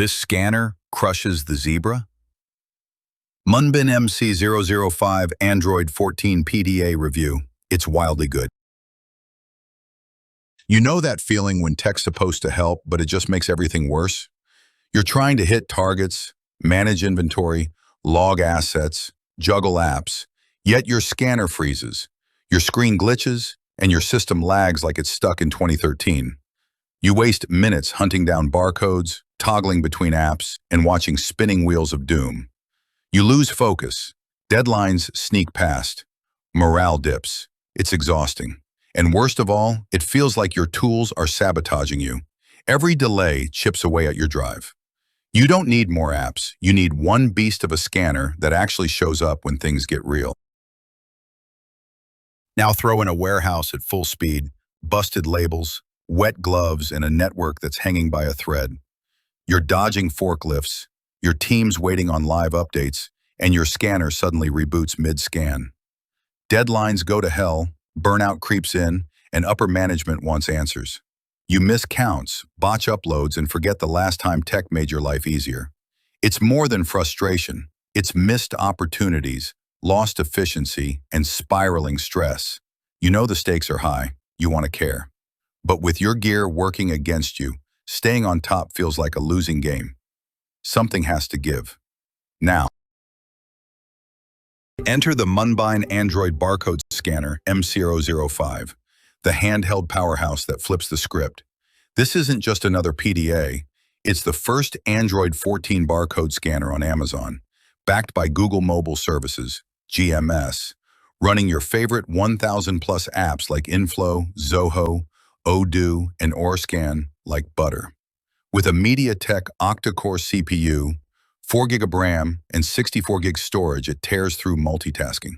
This scanner crushes the zebra? MUNBYN MC005 Android 14 PDA review. It's wildly good. You know that feeling when tech's supposed to help, but it just makes everything worse? You're trying to hit targets, manage inventory, log assets, juggle apps, yet your scanner freezes, your screen glitches, and your system lags like it's stuck in 2013. You waste minutes hunting down barcodes, toggling between apps, and watching spinning wheels of doom. You lose focus, deadlines sneak past, morale dips. It's exhausting. And worst of all, it feels like your tools are sabotaging you. Every delay chips away at your drive. You don't need more apps. You need one beast of a scanner that actually shows up when things get real. Now throw in a warehouse at full speed, busted labels, wet gloves, and a network that's hanging by a thread. You're dodging forklifts, your team's waiting on live updates, and your scanner suddenly reboots mid-scan. Deadlines go to hell, burnout creeps in, and upper management wants answers. You miss counts, botch uploads, and forget the last time tech made your life easier. It's more than frustration. It's missed opportunities, lost efficiency, and spiraling stress. You know the stakes are high. You want to care. But with your gear working against you, staying on top feels like a losing game. Something has to give. Now, enter the MUNBYN Android barcode scanner MC005, the handheld powerhouse that flips the script. This isn't just another PDA, it's the first Android 14 barcode scanner on Amazon, backed by Google Mobile Services, GMS, running your favorite 1,000+ apps like Inflow, Zoho, Odoo, and OrScan like butter. With a MediaTek octa-core CPU, 4GB of RAM, and 64GB storage, it tears through multitasking.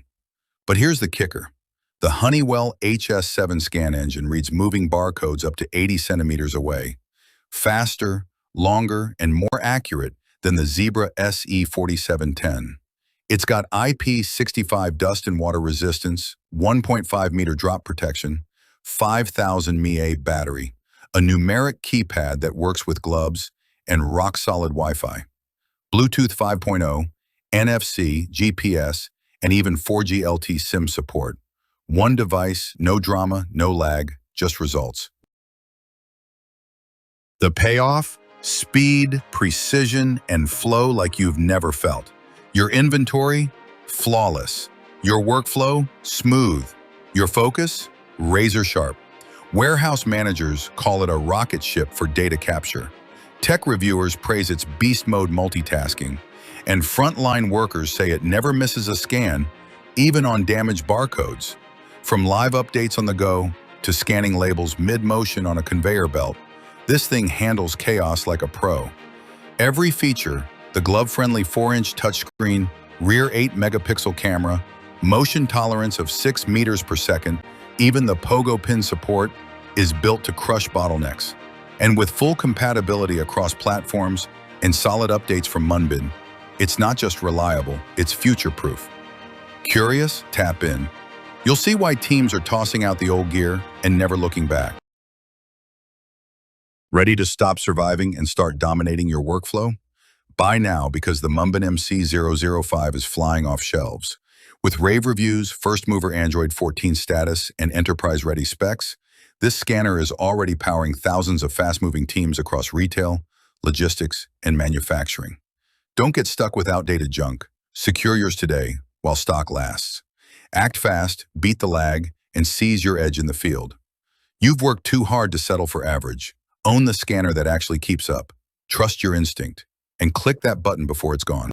But here's the kicker. The Honeywell HS7 scan engine reads moving barcodes up to 80 centimeters away, faster, longer, and more accurate than the Zebra SE4710. It's got IP65 dust and water resistance, 1.5 meter drop protection, 5,000 mAh battery, a numeric keypad that works with gloves, and rock-solid Wi-Fi. Bluetooth 5.0, NFC, GPS, and even 4G LTE SIM support. One device, no drama, no lag, just results. The payoff? Speed, precision, and flow like you've never felt. Your inventory? Flawless. Your workflow? Smooth. Your focus? Razor sharp. Warehouse managers call it a rocket ship for data capture. Tech reviewers praise its beast mode multitasking, and frontline workers say it never misses a scan, even on damaged barcodes. From live updates on the go to scanning labels mid-motion on a conveyor belt, this thing handles chaos like a pro. Every feature, the glove-friendly 4-inch touchscreen, rear 8-megapixel camera, motion tolerance of 6 meters per second, even the pogo pin support, is built to crush bottlenecks. And with full compatibility across platforms and solid updates from MUNBYN, it's not just reliable, it's future-proof. Curious? Tap in. You'll see why teams are tossing out the old gear and never looking back. Ready to stop surviving and start dominating your workflow? Buy now, because the MUNBYN MC005 is flying off shelves. With rave reviews, first-mover Android 14 status, and enterprise-ready specs, this scanner is already powering thousands of fast-moving teams across retail, logistics, and manufacturing. Don't get stuck with outdated junk. Secure yours today while stock lasts. Act fast, beat the lag, and seize your edge in the field. You've worked too hard to settle for average. Own the scanner that actually keeps up. Trust your instinct, and click that button before it's gone.